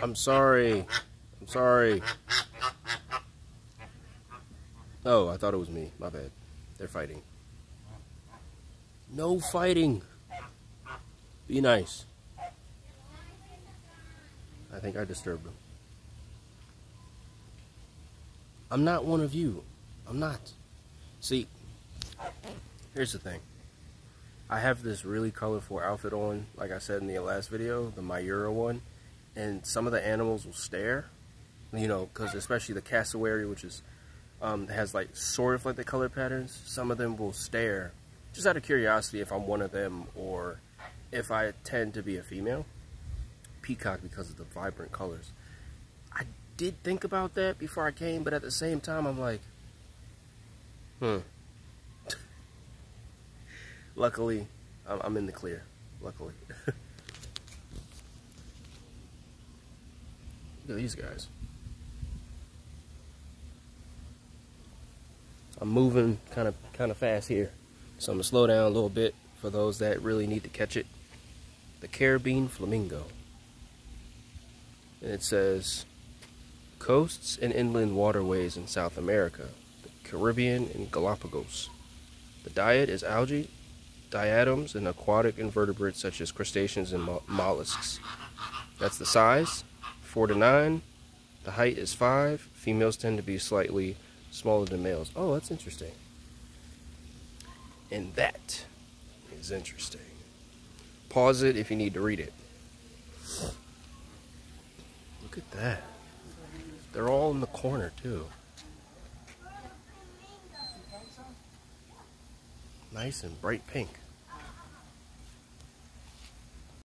I'm sorry. I'm sorry. Oh, I thought it was me. My bad. They're fighting. No fighting. Be nice. I think I disturbed them. I'm not one of you. I'm not. See, here's the thing. I have this really colorful outfit on, like I said in the last video, the Mayura one, and some of the animals will stare, you know, because especially the cassowary, which is has like sort of like the color patterns. Some of them will stare just out of curiosity if I'm one of them or if I tend to be a female. Peacock because of the vibrant colors. I did think about that before I came, but at the same time I'm like, Luckily, I'm in the clear. Luckily. Look at these guys. I'm moving kind of fast here, so I'm gonna slow down a little bit for those that really need to catch it. The Caribbean flamingo. And it says, coasts and inland waterways in South America, the Caribbean and Galapagos. The diet is algae, diatoms, and aquatic invertebrates such as crustaceans and mollusks. That's the size, 4 to 9. The height is 5. Females tend to be slightly smaller than males. Oh, that's interesting. And that is interesting. Pause it if you need to read it. Look at that. They're all in the corner too. Nice and bright pink.